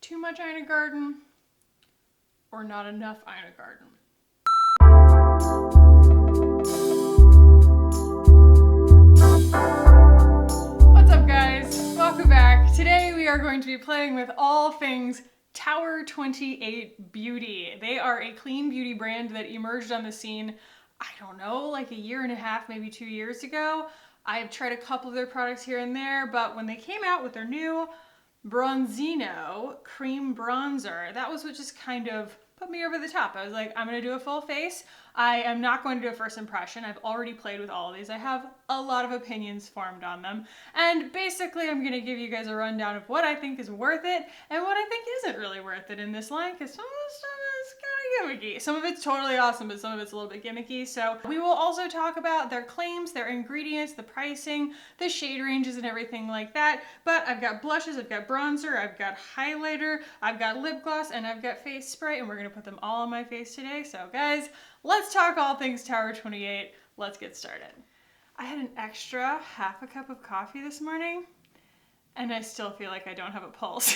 too much Ina Garden or not enough Ina Garden. What's up guys? Welcome back. Today we are going to be playing with all things Tower 28 Beauty. They are a clean beauty brand that emerged on the scene, I don't know, like a year and a half, maybe 2 years ago. I've tried a couple of their products here and there, but when they came out with their new Bronzino cream bronzer, that was what just kind of put me over the top. I was like, I'm gonna do a full face. I am not going to do a first impression. I've already played with all of these. I have a lot of opinions formed on them. And basically I'm gonna give you guys a rundown of what I think is worth it and what I think isn't really worth it in this line, because some of the stuff is kind of gimmicky. Some of it's totally awesome, but some of it's a little bit gimmicky. So we will also talk about their claims, their ingredients, the pricing, the shade ranges and everything like that. But I've got blushes, I've got bronzer, I've got highlighter, I've got lip gloss, and I've got face spray, and we're gonna put them all on my face today. So guys, let's talk all things Tower 28. Let's get started. I had an extra half a cup of coffee this morning, and I still feel like I don't have a pulse.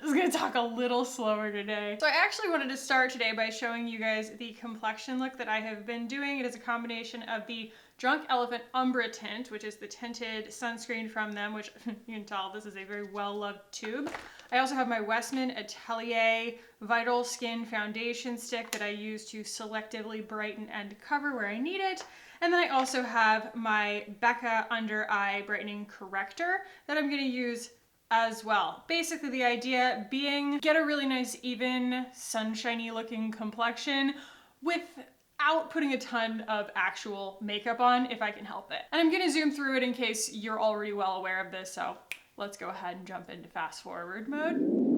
I'm just gonna talk a little slower today. So I actually wanted to start today by showing you guys the complexion look that I have been doing. It is a combination of the Drunk Elephant Umbra Tint, which is the tinted sunscreen from them, which you can tell this is a very well-loved tube. I also have my Westman Atelier Vital Skin Foundation Stick that I use to selectively brighten and cover where I need it. And then I also have my Becca Under Eye Brightening Corrector that I'm gonna use as well. Basically the idea being get a really nice, even, sunshiny looking complexion without putting a ton of actual makeup on if I can help it. And I'm gonna zoom through it in case you're already well aware of this, so let's go ahead and jump into fast forward mode.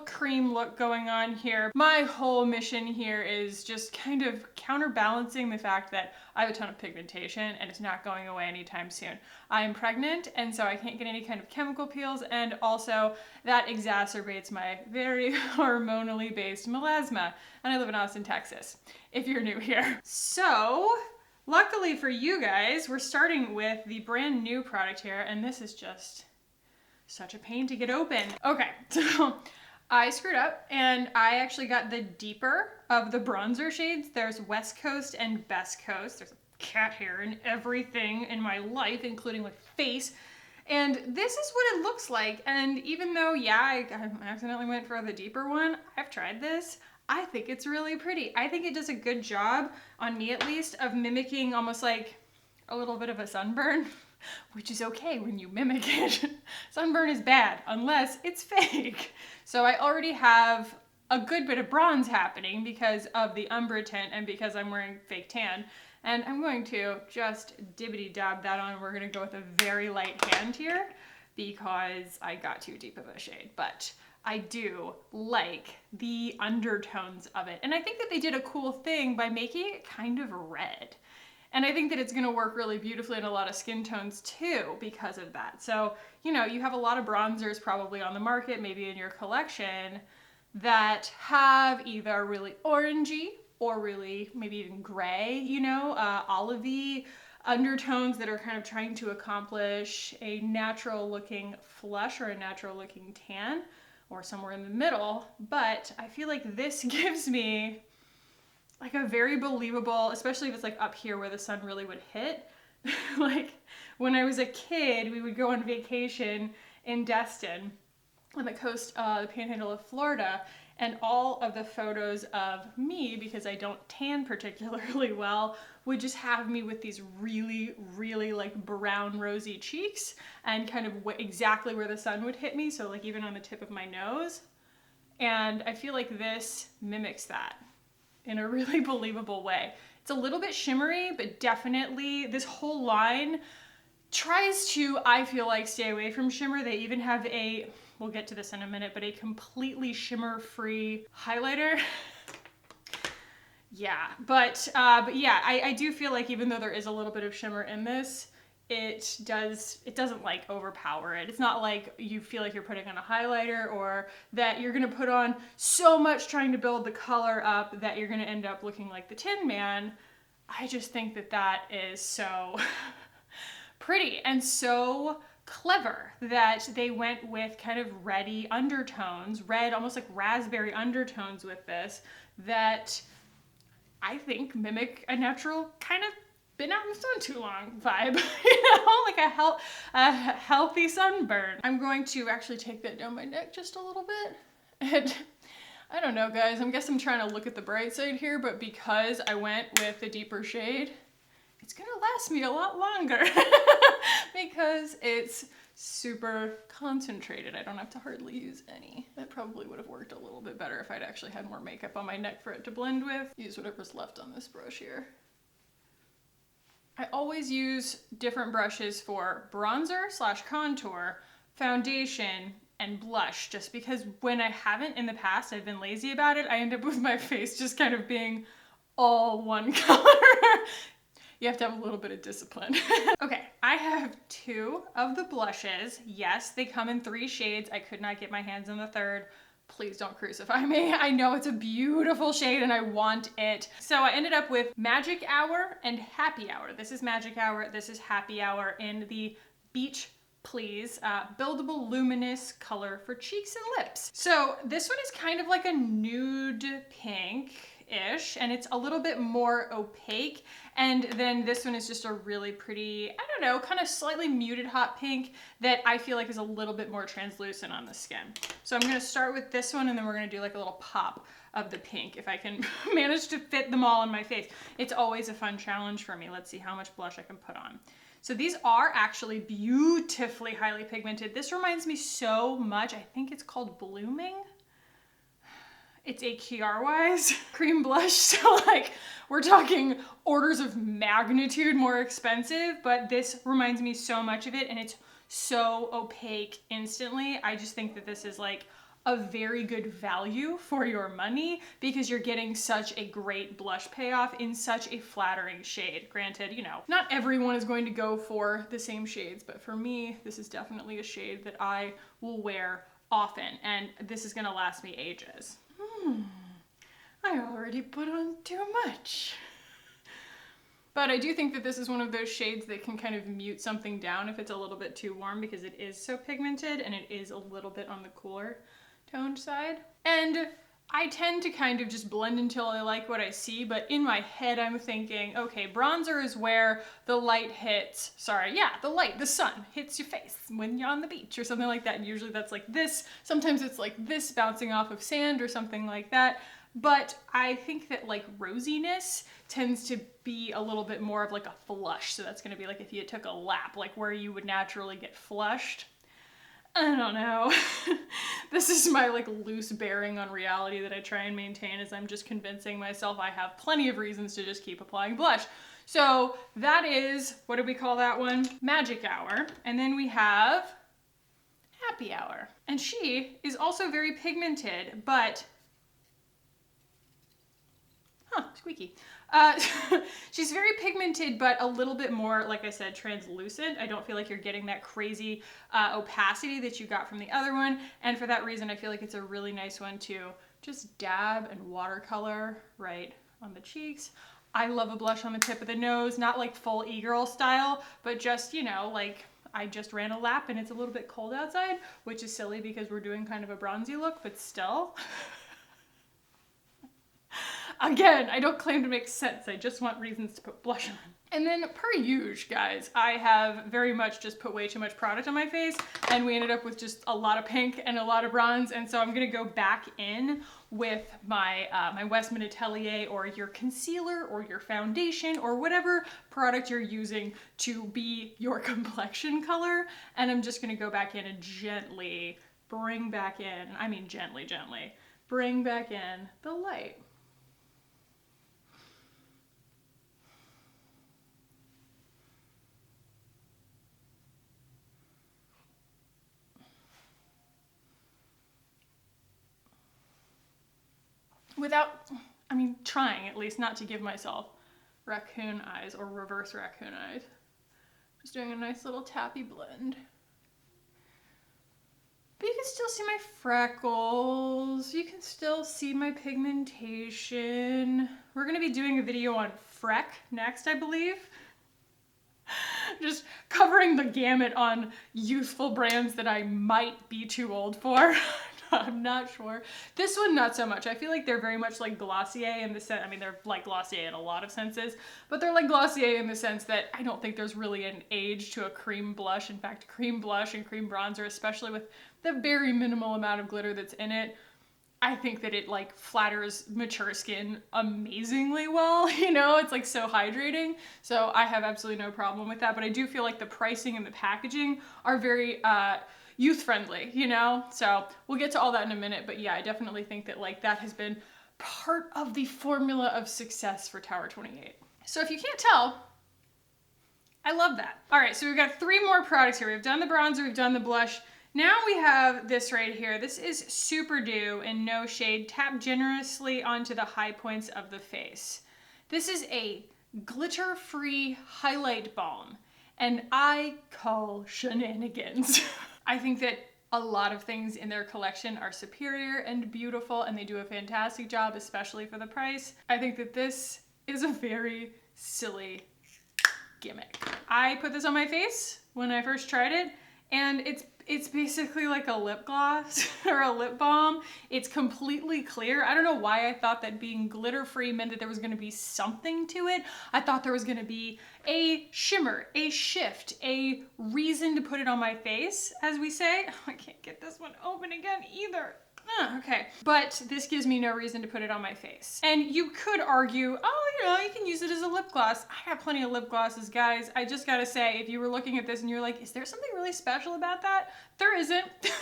Cream look going on here. My whole mission here is just kind of counterbalancing the fact that I have a ton of pigmentation and it's not going away anytime soon. I'm pregnant and so I can't get any kind of chemical peels, and also that exacerbates my very hormonally based melasma, and I live in Austin, Texas, if you're new here. So luckily for you guys, we're starting with the brand new product here, and this is just such a pain to get open. Okay, so I screwed up and I actually got the deeper of the bronzer shades. There's West Coast and Best Coast. There's cat hair and everything in my life, including my face. And this is what it looks like. And even though, yeah, I accidentally went for the deeper one, I've tried this. I think it's really pretty. I think it does a good job, on me at least, of mimicking almost like a little bit of a sunburn, which is okay when you mimic it. Sunburn is bad unless it's fake. So I already have a good bit of bronze happening because of the Umbra tint and because I'm wearing fake tan. And I'm going to just dibbity dab that on. We're gonna go with a very light hand here because I got too deep of a shade. But I do like the undertones of it. And I think that they did a cool thing by making it kind of red. And I think that it's gonna work really beautifully in a lot of skin tones too because of that. So, you know, you have a lot of bronzers probably on the market, maybe in your collection, that have either really orangey or really maybe even gray, you know, olivey undertones that are kind of trying to accomplish a natural looking flush or a natural looking tan or somewhere in the middle. But I feel like this gives me like a very believable, especially if it's like up here where the sun really would hit. Like when I was a kid, we would go on vacation in Destin on the coast, the panhandle of Florida, and all of the photos of me, because I don't tan particularly well, would just have me with these really, really like brown rosy cheeks and kind of exactly where the sun would hit me. So like even on the tip of my nose, And I feel like this mimics that in a really believable way. It's a little bit shimmery, but definitely this whole line tries to, I feel like, stay away from shimmer. They even have a, we'll get to this in a minute, but a completely shimmer-free highlighter. Yeah, but yeah, I do feel like even though there is a little bit of shimmer in this, it doesn't like overpower it. It's not like you feel like you're putting on a highlighter or that you're gonna put on so much trying to build the color up that you're gonna end up looking like the Tin Man. I just think that that is so pretty and so clever that they went with kind of reddy undertones, red, almost like raspberry undertones with this that I think mimic a natural kind of been out in the sun too long vibe, like a healthy sunburn. I'm going to actually take that down my neck just a little bit. And I don't know, guys, I guess I'm trying to look at the bright side here, but because I went with a deeper shade, it's gonna last me a lot longer because it's super concentrated. I don't have to hardly use any. That probably would have worked a little bit better if I'd actually had more makeup on my neck for it to blend with. Use whatever's left on this brush here. I always use different brushes for bronzer / contour, foundation, and blush, just because when I haven't in the past, I've been lazy about it, I end up with my face just kind of being all one color. You have to have a little bit of discipline. Okay, I have 2 of the blushes. Yes, they come in 3 shades. I could not get my hands on the 3rd. Please don't crucify me. I know it's a beautiful shade and I want it. So I ended up with Magic Hour and Happy Hour. This is Magic Hour, this is Happy Hour in the Beach Please buildable luminous color for cheeks and lips. So this one is kind of like a nude pink-ish, and it's a little bit more opaque. And then this one is just a really pretty, I don't know, kind of slightly muted hot pink that I feel like is a little bit more translucent on the skin. So I'm gonna start with this one and then we're gonna do like a little pop of the pink if I can manage to fit them all on my face. It's always a fun challenge for me. Let's see how much blush I can put on. So these are actually beautifully highly pigmented. This reminds me so much, I think it's called Blooming. It's a Kiarwise cream blush, so like we're talking orders of magnitude more expensive, but this reminds me so much of it and it's so opaque instantly. I just think that this is like a very good value for your money because you're getting such a great blush payoff in such a flattering shade. Granted, you know, not everyone is going to go for the same shades, but for me, this is definitely a shade that I will wear often, and this is gonna last me ages. I already put on too much. But I do think that this is one of those shades that can kind of mute something down if it's a little bit too warm because it is so pigmented and it is a little bit on the cooler toned side. And I tend to kind of just blend until I like what I see, but in my head I'm thinking, okay, bronzer is where the light hits, the sun hits your face when you're on the beach or something like that. And usually that's like this, sometimes it's like this bouncing off of sand or something like that. But I think that like rosiness tends to be a little bit more of like a flush. So that's gonna be like if you took a lap, like where you would naturally get flushed. I don't know. This is my like loose bearing on reality that I try and maintain as I'm just convincing myself I have plenty of reasons to just keep applying blush. So that is, what do we call that one? Magic Hour. And then we have Happy Hour. And she is also very pigmented, but squeaky. She's very pigmented, but a little bit more, like I said, translucent. I don't feel like you're getting that crazy opacity that you got from the other one. And for that reason, I feel like it's a really nice one to just dab and watercolor right on the cheeks. I love a blush on the tip of the nose, not like full e-girl style, but just, you know, like I just ran a lap and it's a little bit cold outside, which is silly because we're doing kind of a bronzy look, but still. Again, I don't claim to make sense. I just want reasons to put blush on. And then per usual, guys, I have very much just put way too much product on my face and we ended up with just a lot of pink and a lot of bronze. And so I'm gonna go back in with my, my Westman Atelier or your concealer or your foundation or whatever product you're using to be your complexion color. And I'm just gonna go back in and gently bring back in, I mean gently, bring back in the light. Without, trying at least not to give myself raccoon eyes or reverse raccoon eyes. Just doing a nice little tappy blend. But you can still see my freckles. You can still see my pigmentation. We're gonna be doing a video on Freck next, I believe. Just covering the gamut on youthful brands that I might be too old for. I'm not sure. This one, not so much. I feel like they're very much like Glossier in the sense, they're like Glossier in a lot of senses, but they're like Glossier in the sense that I don't think there's really an age to a cream blush. In fact, cream blush and cream bronzer, especially with the very minimal amount of glitter that's in it, I think that it like flatters mature skin amazingly well, you know, it's like so hydrating. So I have absolutely no problem with that, but I do feel like the pricing and the packaging are very, youth friendly, you know? So we'll get to all that in a minute, but yeah, I definitely think that like that has been part of the formula of success for Tower 28. So if you can't tell, I love that. All right, so we've got 3 more products here. We've done the bronzer, we've done the blush. Now we have this right here. This is Super Dew in No Shade. Tap generously onto the high points of the face. This is a glitter-free highlight balm, and I call shenanigans. I think that a lot of things in their collection are superior and beautiful, and they do a fantastic job, especially for the price. I think that this is a very silly gimmick. I put this on my face when I first tried it, and it's basically like a lip gloss or a lip balm. It's completely clear. I don't know why I thought that being glitter-free meant that there was gonna be something to it. I thought there was gonna be a shimmer, a shift, a reason to put it on my face, as we say. Oh, I can't get this one open again either. Okay, but this gives me no reason to put it on my face. And you could argue, oh, you know, you can use it as a lip gloss. I got plenty of lip glosses, guys. I just gotta say, if you were looking at this and you're like, is there something really special about that? There isn't. And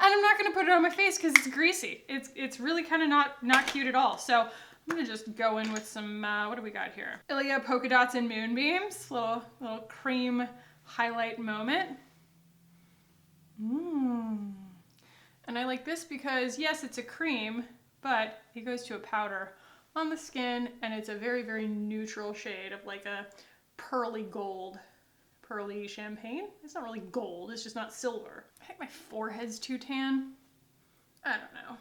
I'm not gonna put it on my face because it's greasy. It's really kind of not cute at all. So I'm gonna just go in with some, what do we got here? Ilia Polka Dots and Moonbeams, little cream highlight moment. And I like this because, yes, it's a cream, but it goes to a powder on the skin, and it's a very, very neutral shade of like a pearly gold, pearly champagne. It's not really gold, it's just not silver. I think my forehead's too tan. I don't know.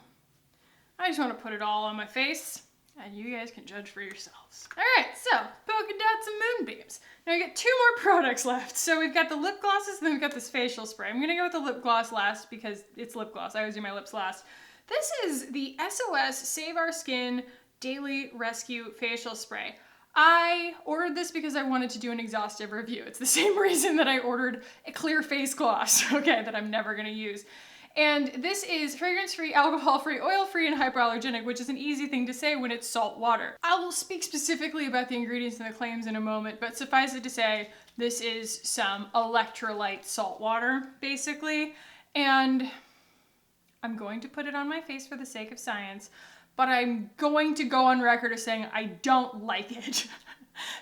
I just want to put it all on my face, and you guys can judge for yourselves. All right, so polka dots and moonbeams. Now we got 2 more products left. So we've got the lip glosses, and then we've got this facial spray. I'm gonna go with the lip gloss last because it's lip gloss. I always do my lips last. This is the SOS Save Our Skin Daily Rescue Facial Spray. I ordered this because I wanted to do an exhaustive review. It's the same reason that I ordered a clear face gloss, okay, that I'm never gonna use. And this is fragrance-free, alcohol-free, oil-free, and hypoallergenic, which is an easy thing to say when it's salt water. I will speak specifically about the ingredients and the claims in a moment, but suffice it to say, this is some electrolyte salt water, basically. And I'm going to put it on my face for the sake of science, but I'm going to go on record as saying I don't like it.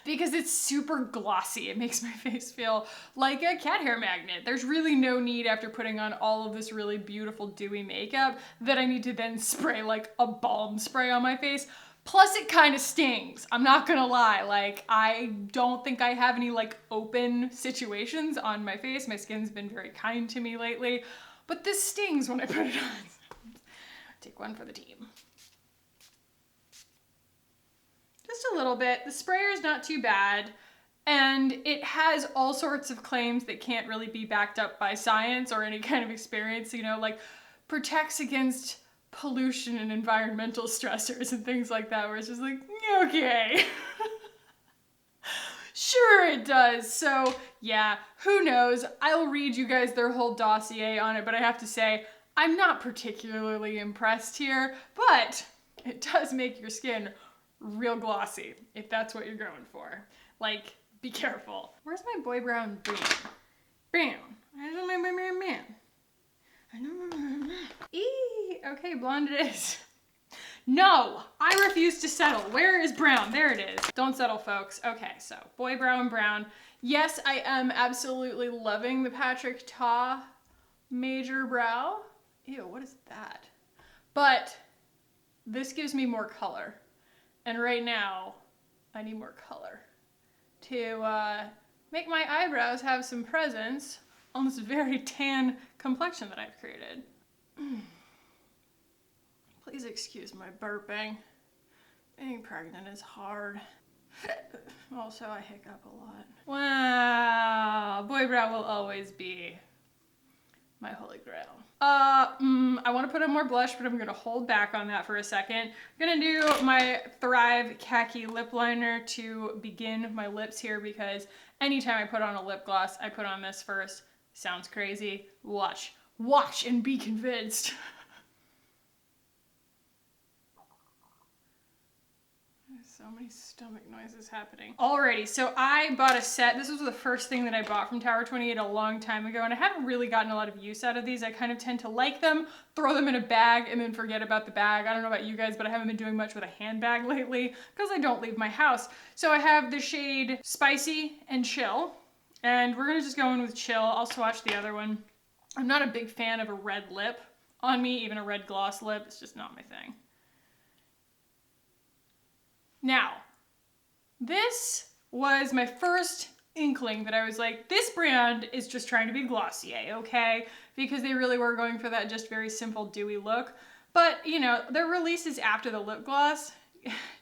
Because it's super glossy. It makes my face feel like a cat hair magnet. There's really no need after putting on all of this really beautiful dewy makeup that I need to then spray like a balm spray on my face. Plus it kind of stings. I'm not gonna lie. Like, I don't think I have any like open situations on my face. My skin's been very kind to me lately, but this stings when I put it on. Take one for the team. Just a little bit. The sprayer is not too bad, and it has all sorts of claims that can't really be backed up by science or any kind of experience, you know, like protects against pollution and environmental stressors and things like that, where it's just like, okay. Sure it does. So yeah, who knows? I'll read you guys their whole dossier on it, but I have to say, I'm not particularly impressed here, but it does make your skin real glossy, if that's what you're going for. Like, be careful. Where's my boy brown brown? Brown. Where's my boy brown man? Okay, blonde it is. No, I refuse to settle. Where is brown? There it is. Don't settle, folks. Okay, so boy brow and brown. Yes, I am absolutely loving the Patrick Ta major brow. Ew, what is that? But this gives me more color. And right now, I need more color to make my eyebrows have some presence on this very tan complexion that I've created. Please excuse my burping. Being pregnant is hard. Also, I hiccup a lot. Wow, boy brow will always be my holy grail. I want to put on more blush, but I'm going to hold back on that for a second. I'm going to do my Thrive Khaki lip liner to begin my lips here, because anytime I put on a lip gloss, I put on this first. Sounds crazy. Watch and be convinced. So many stomach noises happening. Alrighty, so I bought a set. This was the first thing that I bought from Tower 28 a long time ago, and I haven't really gotten a lot of use out of these. I kind of tend to like them, throw them in a bag, and then forget about the bag. I don't know about you guys, but I haven't been doing much with a handbag lately because I don't leave my house. So I have the shade Spicy and Chill, and we're gonna just go in with Chill. I'll swatch the other one. I'm not a big fan of a red lip on me, even a red gloss lip. It's just not my thing. Now, this was my first inkling that I was like, this brand is just trying to be Glossier, okay? Because they really were going for that just very simple, dewy look. But, you know, their releases after the lip gloss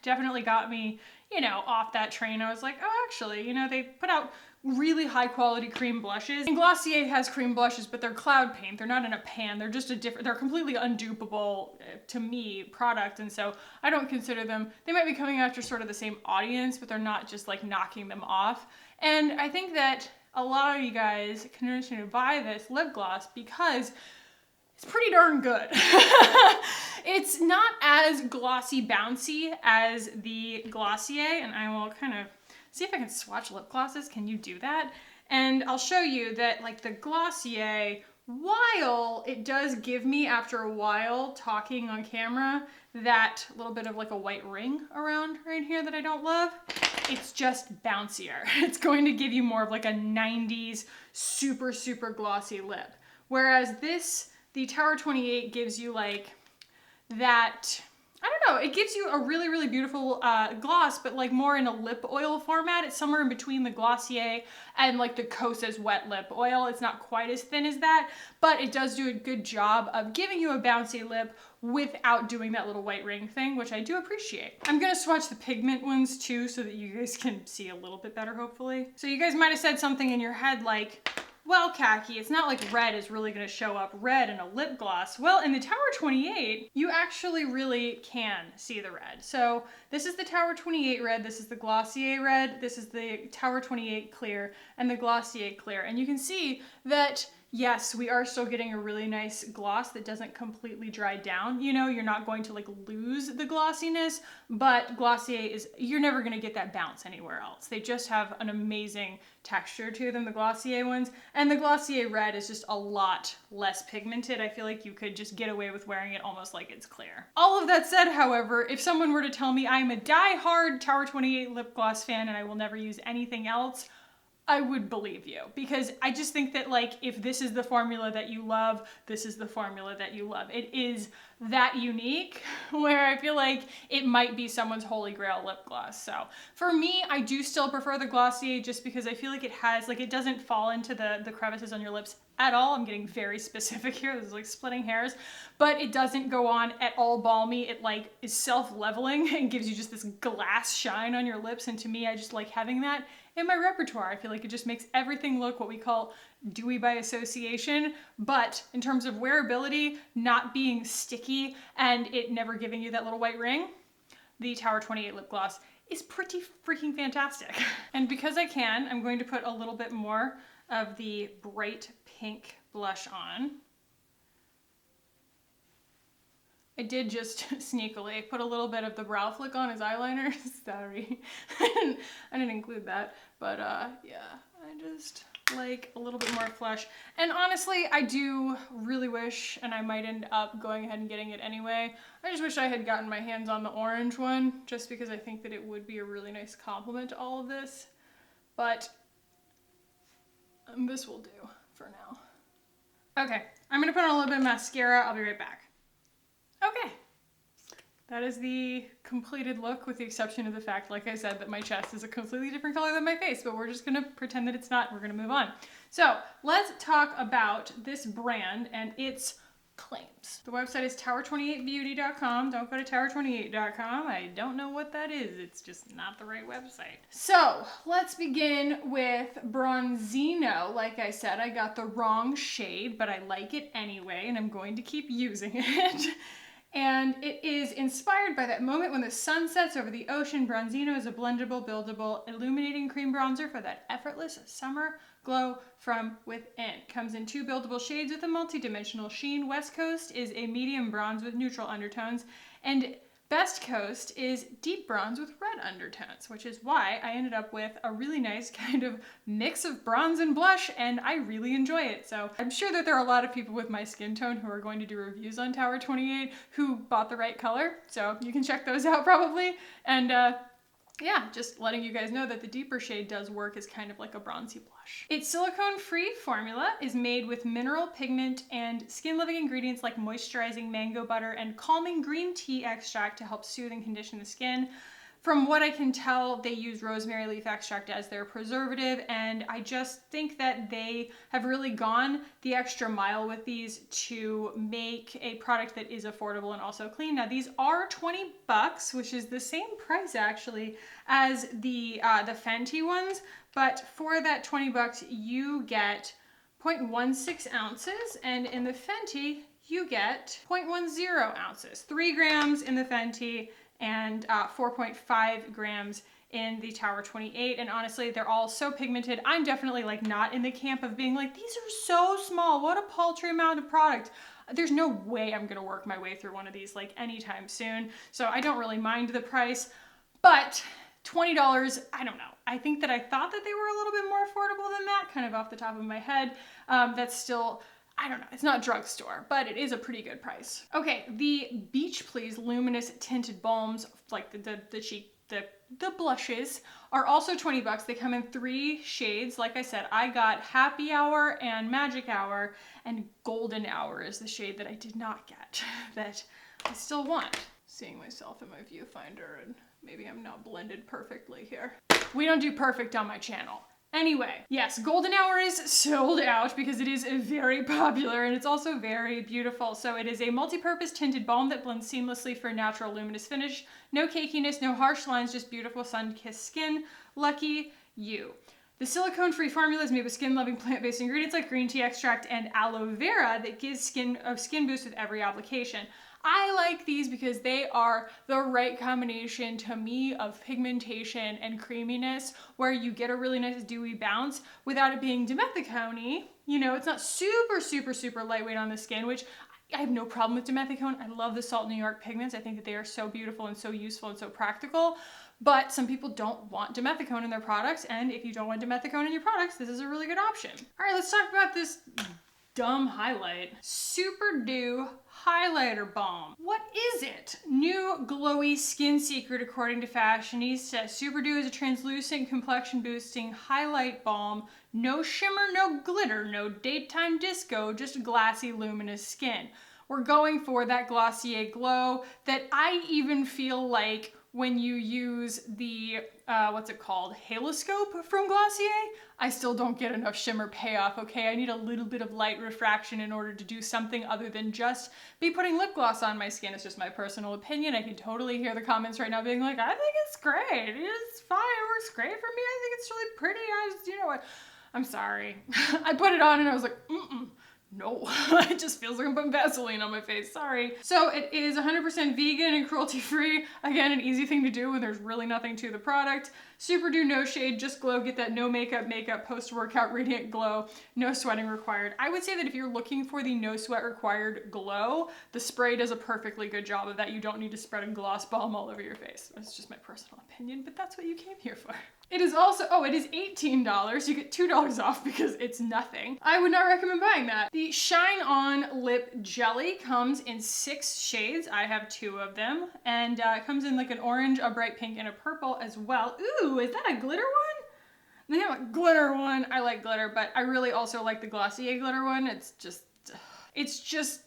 definitely got me, you know, off that train. I was like, oh, actually, you know, they put out really high quality cream blushes. And Glossier has cream blushes, but they're cloud paint. They're not in a pan. They're just a different, they're completely undupable to me product. And so I don't consider them, they might be coming after sort of the same audience, but they're not just like knocking them off. And I think that a lot of you guys can continue to buy this lip gloss because it's pretty darn good. It's not as glossy bouncy as the Glossier, and I will kind of see if I can swatch lip glosses. Can you do that? And I'll show you that like the Glossier, while it does give me after a while talking on camera that little bit of like a white ring around right here that I don't love, it's just bouncier. It's going to give you more of like a 90s super, super glossy lip. Whereas this, the Tower 28 gives you like that, I don't know, it gives you a really, really beautiful gloss, but like more in a lip oil format. It's somewhere in between the Glossier and like the Kosas wet lip oil. It's not quite as thin as that, but it does do a good job of giving you a bouncy lip without doing that little white ring thing, which I do appreciate. I'm gonna swatch the pigment ones too so that you guys can see a little bit better, hopefully. So you guys might have said something in your head like, well, Khaki, it's not like red is really going to show up red in a lip gloss. Well, in the Tower 28, you actually really can see the red. So this is the Tower 28 red, this is the Glossier red, this is the Tower 28 clear, and the Glossier clear. And you can see that, yes, we are still getting a really nice gloss that doesn't completely dry down. You know, you're not going to like lose the glossiness, but Glossier is, you're never going to get that bounce anywhere else. They just have an amazing texture to them, the Glossier ones. And the Glossier red is just a lot less pigmented. I feel like you could just get away with wearing it almost like it's clear. All of that said, however, if someone were to tell me I'm a die-hard Tower 28 lip gloss fan and I will never use anything else, I would believe you, because I just think that like if this is the formula that you love, this is the formula that you love. It is that unique where I feel like it might be someone's holy grail lip gloss. So for me, I do still prefer the Glossier just because I feel like it has, like it doesn't fall into the crevices on your lips at all. I'm getting very specific here. This is like splitting hairs, but it doesn't go on at all balmy. It like is self-leveling and gives you just this glass shine on your lips. And to me, I just like having that in my repertoire. I feel like it just makes everything look what we call dewy by association, but in terms of wearability, not being sticky and it never giving you that little white ring, the Tower 28 lip gloss is pretty freaking fantastic. And because I can, I'm going to put a little bit more of the bright pink blush on. I did just sneakily put a little bit of the brow flick on as eyeliner. Sorry, I didn't include that, but yeah, I just like a little bit more flesh. And honestly, I do really wish, and I might end up going ahead and getting it anyway, I just wish I had gotten my hands on the orange one, just because I think that it would be a really nice complement to all of this. But this will do for now. Okay, I'm gonna put on a little bit of mascara. I'll be right back. Okay. That is the completed look, with the exception of the fact, like I said, that my chest is a completely different color than my face, but we're just gonna pretend that it's not. We're gonna move on. So let's talk about this brand and its claims. The website is tower28beauty.com. Don't go to tower28.com. I don't know what that is. It's just not the right website. So let's begin with Bronzino. Like I said, I got the wrong shade, but I like it anyway, and I'm going to keep using it. And it is inspired by that moment when the sun sets over the ocean. Bronzino is a blendable, buildable, illuminating cream bronzer for that effortless summer glow from within. Comes in 2 buildable shades with a multi-dimensional sheen. West Coast is a medium bronze with neutral undertones, and Best Coast is deep bronze with red undertones, which is why I ended up with a really nice kind of mix of bronze and blush, and I really enjoy it. So I'm sure that there are a lot of people with my skin tone who are going to do reviews on Tower 28 who bought the right color, so you can check those out probably. And yeah, just letting you guys know that the deeper shade does work as kind of like a bronzy blush. Its silicone-free formula is made with mineral pigment and skin-loving ingredients like moisturizing mango butter and calming green tea extract to help soothe and condition the skin. From what I can tell, they use rosemary leaf extract as their preservative, and I just think that they have really gone the extra mile with these to make a product that is affordable and also clean. Now, these are $20, which is the same price actually as the Fenty ones, but for that $20, you get 0.16 ounces, and in the Fenty, you get 0.10 ounces. 3 grams in the Fenty, and 4.5 grams in the Tower 28. And honestly, they're all so pigmented. I'm definitely like not in the camp of being like, these are so small, what a paltry amount of product. There's no way I'm gonna work my way through one of these like anytime soon. So I don't really mind the price, but $20, I don't know. I think that I thought that they were a little bit more affordable than that, kind of off the top of my head. That's still, I don't know, it's not drugstore, but it is a pretty good price. Okay, the Beach Please Luminous Tinted Balms, like the blushes, are also $20. They come in 3 shades. Like I said, I got Happy Hour and Magic Hour, and Golden Hour is the shade that I did not get, that I still want. Seeing myself in my viewfinder, and maybe I'm not blended perfectly here. We don't do perfect on my channel. Anyway, yes, Golden Hour is sold out because it is very popular, and it's also very beautiful. So it is a multi-purpose tinted balm that blends seamlessly for a natural luminous finish. No cakiness, no harsh lines, just beautiful sun-kissed skin. Lucky you. The silicone-free formula is made with skin-loving plant-based ingredients like green tea extract and aloe vera that gives skin a skin boost with every application. I like these because they are the right combination to me of pigmentation and creaminess, where you get a really nice dewy bounce without it being dimethicone-y. You know, it's not super, super, super lightweight on the skin, which I have no problem with dimethicone. I love the Salt New York pigments. I think that they are so beautiful and so useful and so practical. But some people don't want dimethicone in their products, and if you don't want dimethicone in your products, this is a really good option. All right, let's talk about this dumb highlight. Super Dew Highlighter Balm. What is it? New glowy skin secret according to Fashionista. Super Dew is a translucent complexion boosting highlight balm. No shimmer, no glitter, no daytime disco, just glassy luminous skin. We're going for that Glossier glow that I even feel like when you use the, what's it called, Haloscope from Glossier, I still don't get enough shimmer payoff, okay? I need a little bit of light refraction in order to do something other than just be putting lip gloss on my skin. It's just my personal opinion. I can totally hear the comments right now being like, I think it's great. It's fine. It works great for me. I think it's really pretty. You know what? I'm sorry. I put it on and I was like, No, it just feels like I'm putting Vaseline on my face, sorry. So it is 100% vegan and cruelty free. Again, an easy thing to do when there's really nothing to the product. Super Dew No Shade, just glow, get that no makeup post-workout radiant glow, no sweating required. I would say that if you're looking for the no sweat required glow, the spray does a perfectly good job of that. You don't need to spread a gloss bomb all over your face. That's just my personal opinion, but that's what you came here for. It is also, it is $18. You get $2 off because it's nothing. I would not recommend buying that. The Shine On Lip Jelly comes in 6 shades. I have 2 of them. And it comes in like an orange, a bright pink, and a purple as well. Ooh, is that a glitter one? They have a glitter one. I like glitter, but I really also like the Glossier glitter one. It's just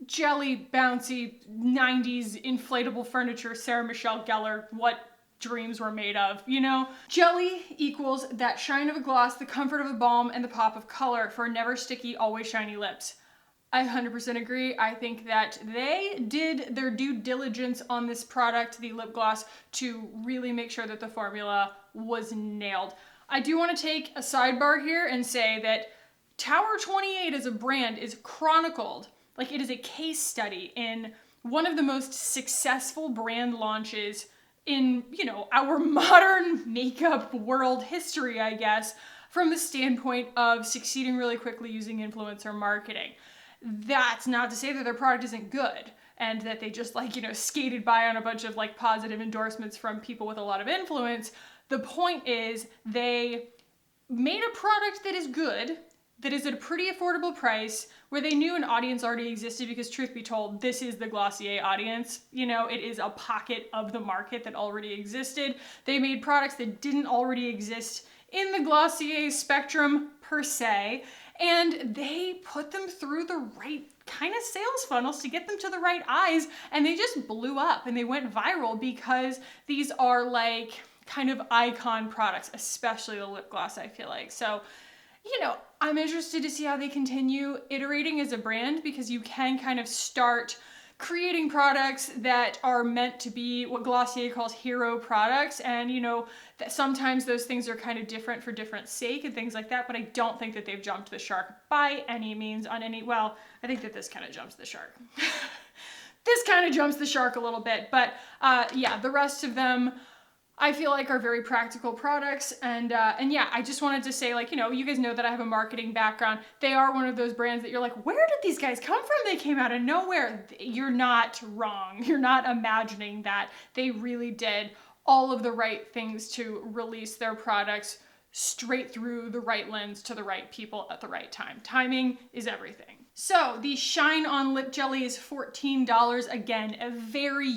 jelly, bouncy, 90s inflatable furniture, Sarah Michelle Gellar, what dreams were made of, you know? Jelly equals that shine of a gloss, the comfort of a balm, and the pop of color for never sticky, always shiny lips. I 100% agree. I think that they did their due diligence on this product, the lip gloss, to really make sure that the formula was nailed. I do want to take a sidebar here and say that Tower 28 as a brand is chronicled, like it is a case study in one of the most successful brand launches in, you know, our modern makeup world history, I guess, from the standpoint of succeeding really quickly using influencer marketing. That's not to say that their product isn't good and that they just like, you know, skated by on a bunch of like positive endorsements from people with a lot of influence. The point is they made a product that is good, that is at a pretty affordable price, where they knew an audience already existed because truth be told, this is the Glossier audience. You know, it is a pocket of the market that already existed. They made products that didn't already exist in the Glossier spectrum per se, and they put them through the right kind of sales funnels to get them to the right eyes, and they just blew up and they went viral because these are like kind of icon products, especially the lip gloss, I feel like. So, you know, I'm interested to see how they continue iterating as a brand because you can kind of start creating products that are meant to be what Glossier calls hero products. And, you know, that sometimes those things are kind of different for different sake and things like that. But I don't think that they've jumped the shark by any means on any, well, I think that this kind of jumps the shark. This kind of jumps the shark a little bit. But yeah, the rest of them I feel like are very practical products. And yeah, I just wanted to say, like, you know, you guys know that I have a marketing background. They are one of those brands that you're like, where did these guys come from? They came out of nowhere. You're not wrong. You're not imagining that. They really did all of the right things to release their products straight through the right lens to the right people at the right time. Timing is everything. So the Shine On Lip Jelly is $14. Again, a very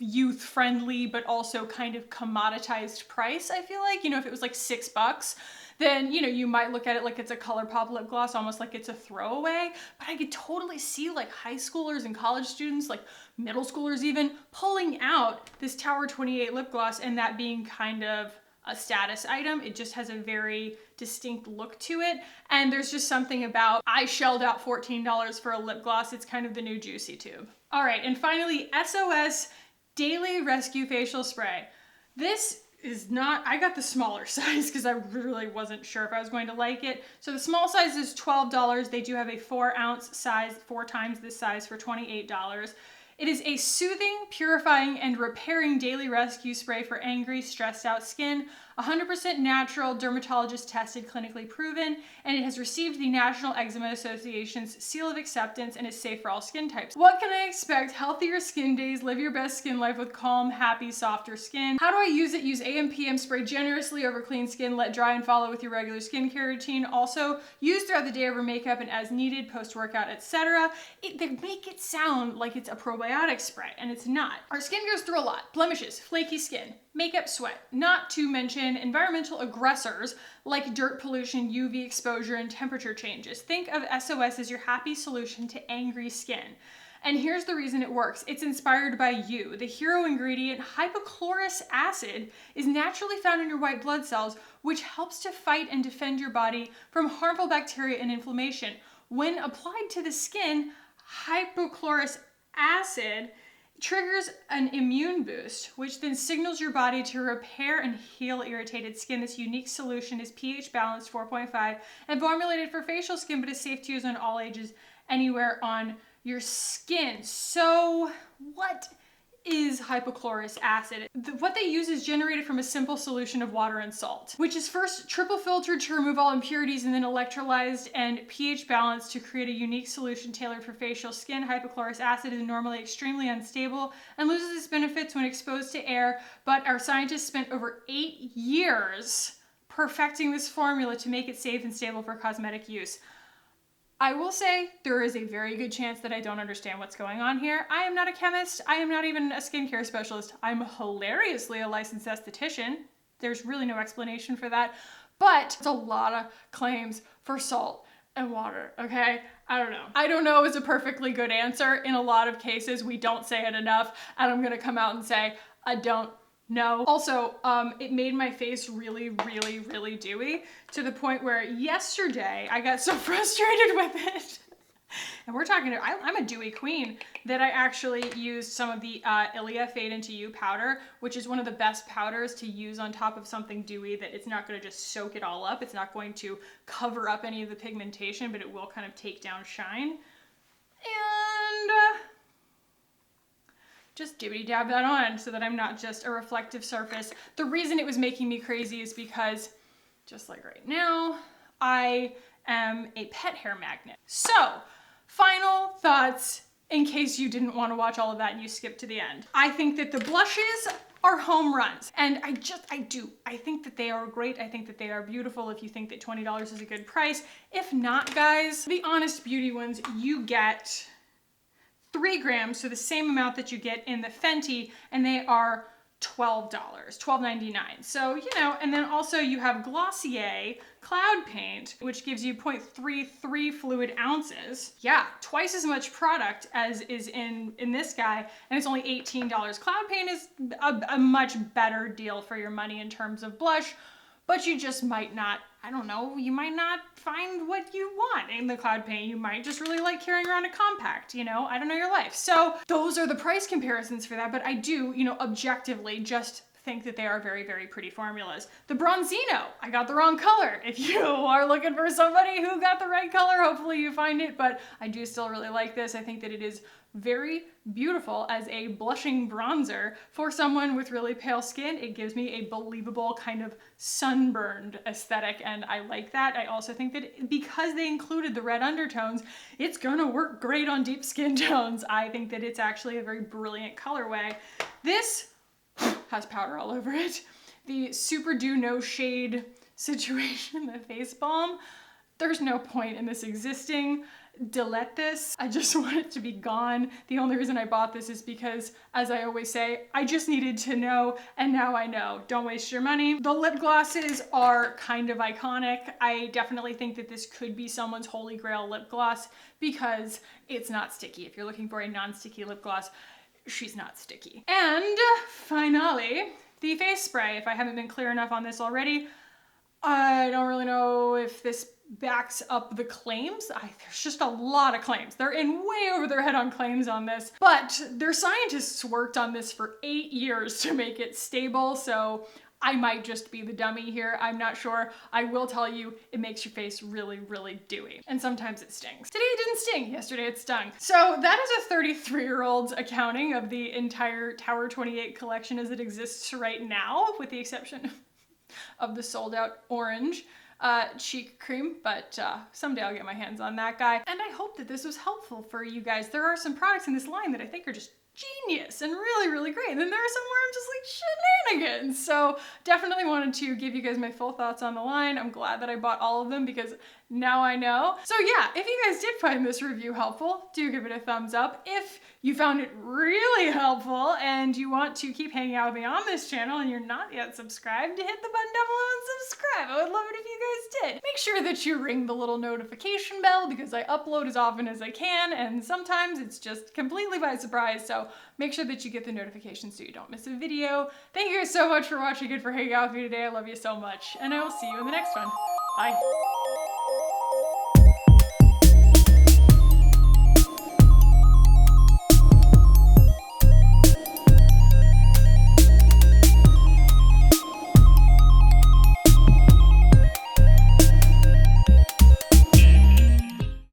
youth-friendly, but also kind of commoditized price, I feel like. You know, if it was like $6, then, you know, you might look at it like it's a ColourPop lip gloss, almost like it's a throwaway. But I could totally see like high schoolers and college students, like middle schoolers even, pulling out this Tower 28 lip gloss and that being kind of a status item. It just has a very distinct look to it. And there's just something about, I shelled out $14 for a lip gloss. It's kind of the new Juicy Tube. All right, and finally, SOS Daily Rescue Facial Spray. This is not, I got the smaller size because I really wasn't sure if I was going to like it. So the small size is $12. They do have a 4-ounce size, 4 times this size for $28. It is a soothing, purifying, and repairing daily rescue spray for angry, stressed out skin. 100% natural, dermatologist tested, clinically proven, and it has received the National Eczema Association's seal of acceptance and is safe for all skin types. What can I expect? Healthier skin days, live your best skin life with calm, happy, softer skin. How do I use it? Use AM/PM spray generously over clean skin, let dry and follow with your regular skincare routine. Also, use throughout the day over makeup and as needed, post-workout, etc. They make it sound like it's a probiotic spray, and it's not. Our skin goes through a lot. Blemishes, flaky skin, makeup sweat, not to mention environmental aggressors like dirt pollution, UV exposure, and temperature changes. Think of SOS as your happy solution to angry skin. And here's the reason it works. It's inspired by you. The hero ingredient, hypochlorous acid, is naturally found in your white blood cells, which helps to fight and defend your body from harmful bacteria and inflammation. When applied to the skin, hypochlorous acid triggers an immune boost, which then signals your body to repair and heal irritated skin. This unique solution is pH balanced 4.5 and formulated for facial skin, but is safe to use on all ages, anywhere on your skin. So what is hypochlorous acid? What they use is generated from a simple solution of water and salt, which is first triple filtered to remove all impurities and then electrolyzed and pH balanced to create a unique solution tailored for facial skin. Hypochlorous acid is normally extremely unstable and loses its benefits when exposed to air, but our scientists spent over 8 years perfecting this formula to make it safe and stable for cosmetic use. I will say there is a very good chance that I don't understand what's going on here. I am not a chemist. I am not even a skincare specialist. I'm hilariously a licensed esthetician. There's really no explanation for that, but it's a lot of claims for salt and water, okay? I don't know. I don't know is a perfectly good answer. In a lot of cases, we don't say it enough, and I'm gonna come out and say, I don't know. Also, it made my face really, really, really dewy to the point where yesterday I got so frustrated with it. And we're talking, I'm a dewy queen, that I actually used some of the Ilia Fade Into You powder, which is one of the best powders to use on top of something dewy, that it's not gonna just soak it all up. It's not going to cover up any of the pigmentation, but it will kind of take down shine. And just dibbity dab that on so that I'm not just a reflective surface. The reason it was making me crazy is because, just like right now, I am a pet hair magnet. So, final thoughts in case you didn't want to watch all of that and you skipped to the end. I think that the blushes are home runs, and I think that they are great. I think that they are beautiful if you think that $20 is a good price. If not, guys, the Honest Beauty ones, you get 3 grams, so the same amount that you get in the Fenty, and they are $12, $12.99. So, you know, and then also you have Glossier Cloud Paint, which gives you 0.33 fluid ounces. Yeah, twice as much product as is in this guy, and it's only $18. Cloud Paint is a much better deal for your money in terms of blush, but you just might not, I don't know, you might not find what you want in the Cloud Paint. You might just really like carrying around a compact, you know, I don't know your life. So those are the price comparisons for that, but I do, you know, objectively just think that they are very, very pretty formulas. The Bronzino, I got the wrong color. If you are looking for somebody who got the right color, hopefully you find it, but I do still really like this. I think that it is very beautiful as a blushing bronzer for someone with really pale skin. It gives me a believable kind of sunburned aesthetic, and I like that. I also think that because they included the red undertones, it's gonna work great on deep skin tones. I think that it's actually a very brilliant colorway. This has powder all over it. The Super Dew No Shade situation, the face balm, there's no point in this existing. Delete this. I just want it to be gone. The only reason I bought this is because, as I always say, I just needed to know, and now I know. Don't waste your money. The lip glosses are kind of iconic. I definitely think that this could be someone's holy grail lip gloss because it's not sticky. If you're looking for a non-sticky lip gloss, she's not sticky. And finally, the face spray. If I haven't been clear enough on this already, I don't really know if this backs up the claims. There's just a lot of claims. They're in way over their head on claims on this, but their scientists worked on this for 8 years to make it stable, so I might just be the dummy here. I'm not sure. I will tell you, it makes your face really, really dewy. And sometimes it stings. Today it didn't sting, yesterday it stung. So that is a 33-year-old's accounting of the entire Tower 28 collection as it exists right now, with the exception of the sold out orange cheek cream, but someday I'll get my hands on that guy. And I hope that this was helpful for you guys. There are some products in this line that I think are just genius and really, really great. And then there are some where I'm just like shenanigans. So definitely wanted to give you guys my full thoughts on the line. I'm glad that I bought all of them because now I know. So yeah, if you guys did find this review helpful, do give it a thumbs up. If you found it really helpful and you want to keep hanging out with me on this channel and you're not yet subscribed, hit the button down below and subscribe. I would love it if you guys did. Make sure that you ring the little notification bell because I upload as often as I can, and sometimes it's just completely by surprise, so make sure that you get the notifications so you don't miss a video. Thank you guys so much for watching and for hanging out with me today. I love you so much, and I will see you in the next one. Bye.